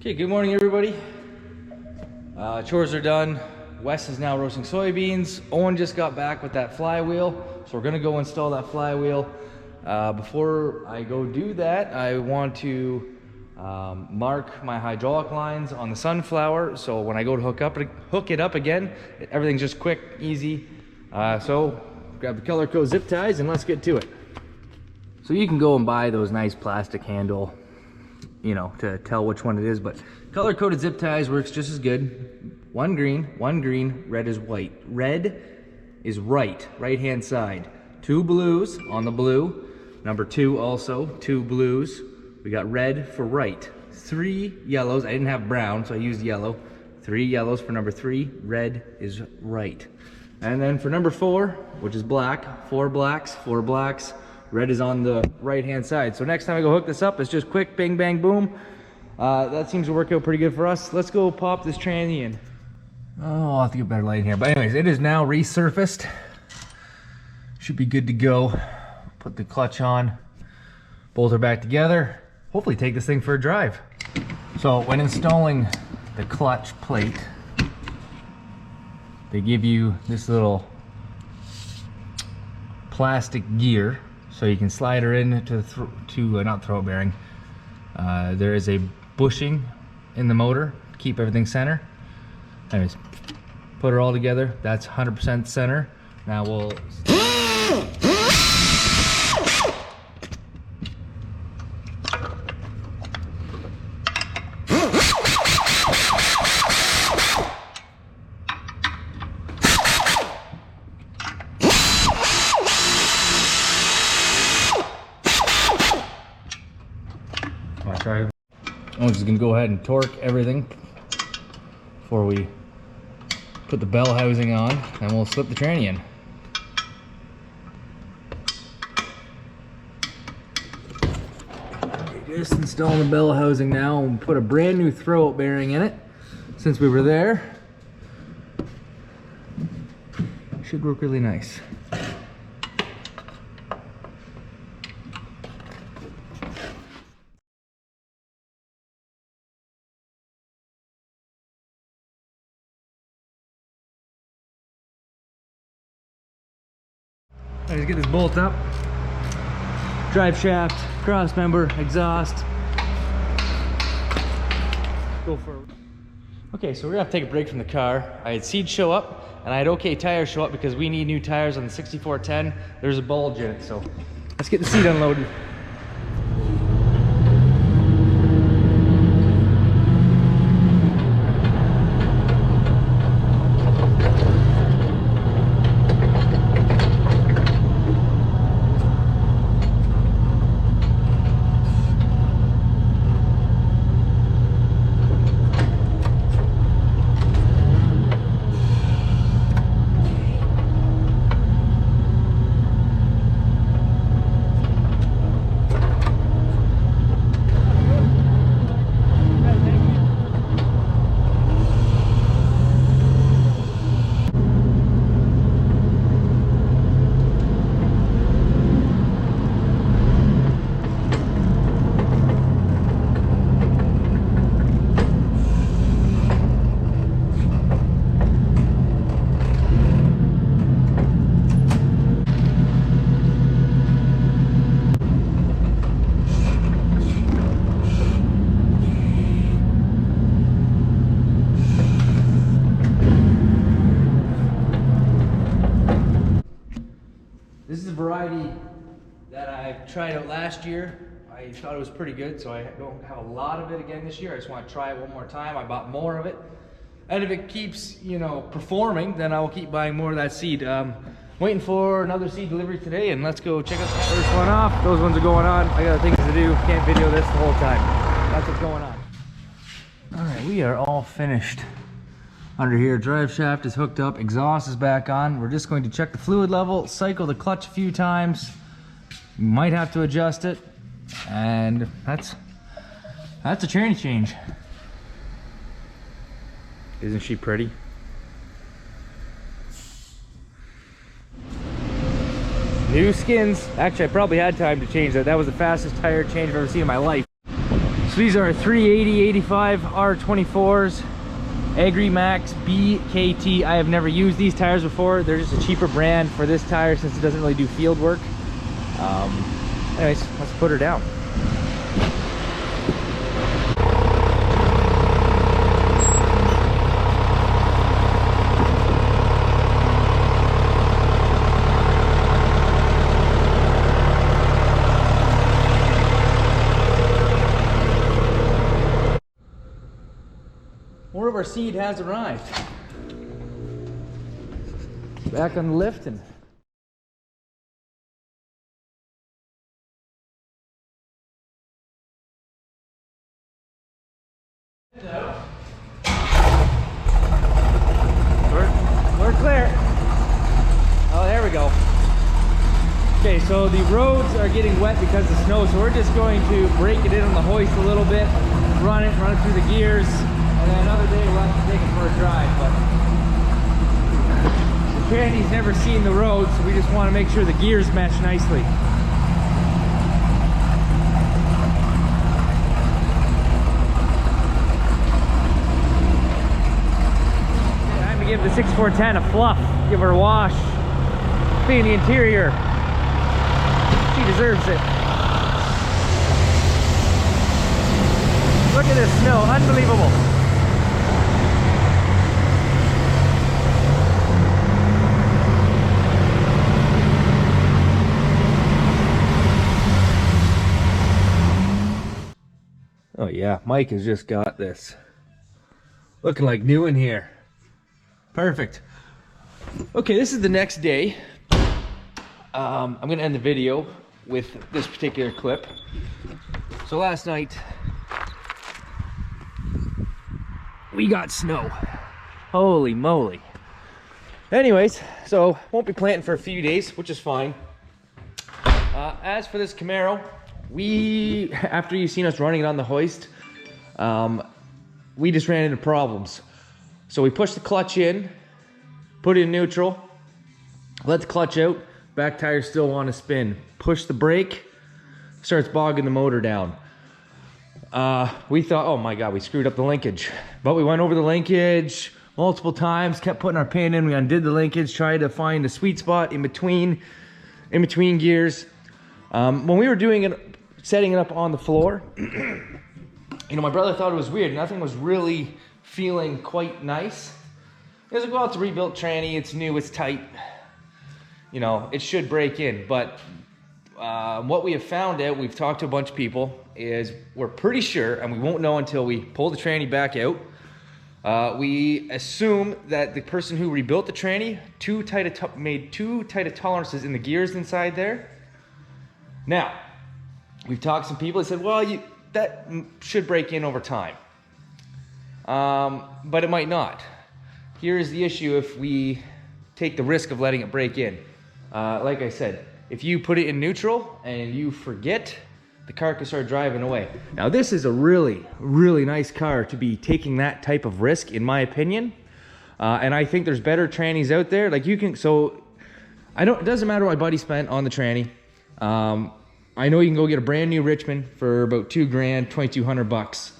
Okay, good morning everybody. Chores are done. Wes is now roasting soybeans. Owen just got back with that flywheel, so we're gonna go install that flywheel. Before I go do that, I want to mark my hydraulic lines on the sunflower, so when I go to hook it up again, everything's just quick, easy. So grab the color code zip ties and let's get to it. So you can go and buy those nice plastic handle, you know, to tell which one it is, but color coded zip ties works just as good. One green, red is white. Red is right hand side. Two blues on the blue. Number two also, two blues. We got red for right. Three yellows, I didn't have brown, so I used yellow. Three yellows for number three, red is right. And then for number four, which is black, four blacks, red is on the right hand side. So next time I go hook this up, it's just quick, bang, bang, boom. That seems to work out pretty good for us. Let's go pop this tranny in. Oh, I'll have to get better light in here. But anyways, it is now resurfaced. Should be good to go. Put the clutch on, bolt her back together, hopefully take this thing for a drive. So when installing the clutch plate, they give you this little plastic gear so you can slide her in to not throw bearing. There is a bushing in the motor to keep everything center. Anyways, put her all together. That's 100% center. Now we'll I'm just gonna go ahead and torque everything before we put the bell housing on, and we'll slip the tranny in. Okay, just installing the bell housing now, and put a brand new throwout bearing in it since we were there. Should work really nice. Let's get this bolt up. Drive shaft, cross member, exhaust. Go for it. Okay, so we're gonna have to take a break from the car. I had Seed show up, and I had OK Tires show up because we need new tires on the 6410. There's a bulge in it, so let's get the seat unloaded. This is a variety that I tried out last year. I thought it was pretty good, so I don't have a lot of it again this year. I just want to try it one more time. I bought more of it. And if it keeps, you know, performing, then I will keep buying more of that seed. Waiting for another seed delivery today, and let's go check out the first one off. Those ones are going on. I got things to do. Can't video this the whole time. That's what's going on. All right, we are all finished. Under here, drive shaft is hooked up, exhaust is back on. We're just going to check the fluid level, cycle the clutch a few times. Might have to adjust it, and that's a tranny change. Isn't she pretty? New skins. Actually, I probably had time to change that. That was the fastest tire change I've ever seen in my life. So these are 380/85 R24s, AgriMax BKT. I have never used these tires before. They're just a cheaper brand for this tire since it doesn't really do field work. Anyways, let's put her down. More of our seed has arrived. Back on the lift and we're clear. Oh, there we go. Okay, so the roads are getting wet because of snow, so we're just going to break it in on the hoist a little bit, run it through the gears, and then another day we'll have to take it for a drive. But the tranny's never seen the road, so we just want to make sure the gears mesh nicely. Time to give the 6410 a fluff, give her a wash, clean the interior. She deserves it. Look at this snow, unbelievable. Oh yeah, Mike has just got this. Looking like new in here. Perfect. Okay, this is the next day. I'm gonna end the video with this particular clip. So last night, we got snow. Holy moly. Anyways, so won't be planting for a few days, which is fine. As for this Camaro, after you've seen us running it on the hoist, we just ran into problems. So we pushed the clutch in, put it in neutral, let the clutch out, back tires still want to spin. Push the brake, starts bogging the motor down. We thought, oh my God, we screwed up the linkage. But we went over the linkage multiple times, kept putting our pin in, we undid the linkage, tried to find a sweet spot in between gears. When we were doing it, setting it up on the floor, you know, my brother thought it was weird. Nothing was really feeling quite nice. He was like, well, it's a rebuilt tranny, it's new, it's tight. You know, it should break in. But what we have found out, we've talked to a bunch of people, is we're pretty sure, and we won't know until we pull the tranny back out, we assume that the person who rebuilt the tranny made too tight of tolerances in the gears inside there. Now, we've talked to some people that said, well, that should break in over time. But it might not. Here's the issue if we take the risk of letting it break in. Like I said, if you put it in neutral and you forget, the car can start driving away. Now this is a really, really nice car to be taking that type of risk, in my opinion. And I think there's better trannies out there. Like you can, so it doesn't matter what my buddy spent on the tranny. I know you can go get a brand new Richmond for about $2 grand, 2,200 bucks,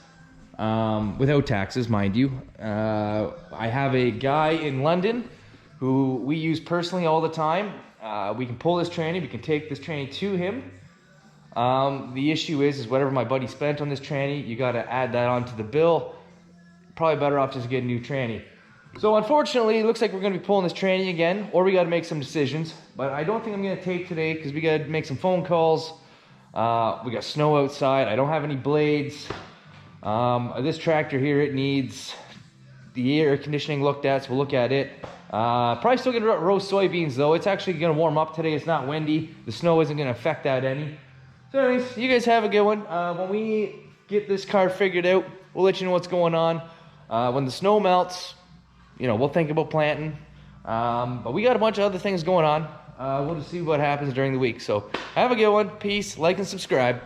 without taxes, mind you. I have a guy in London who we use personally all the time. We can pull this tranny, we can take this tranny to him. The issue is whatever my buddy spent on this tranny, you got to add that onto the bill. Probably better off just getting a new tranny. So unfortunately, it looks like we're going to be pulling this tranny again, or we got to make some decisions. But I don't think I'm going to tape today because we got to make some phone calls. We got snow outside. I don't have any blades. This tractor here, it needs the air conditioning looked at, so we'll look at it. Probably still going to roast soybeans though. It's actually going to warm up today. It's not windy. The snow isn't going to affect that any. So anyways, you guys have a good one. When we get this car figured out, we'll let you know what's going on. When the snow melts, you know, we'll think about planting. But we got a bunch of other things going on. We'll just see what happens during the week. So have a good one. Peace. Like and subscribe.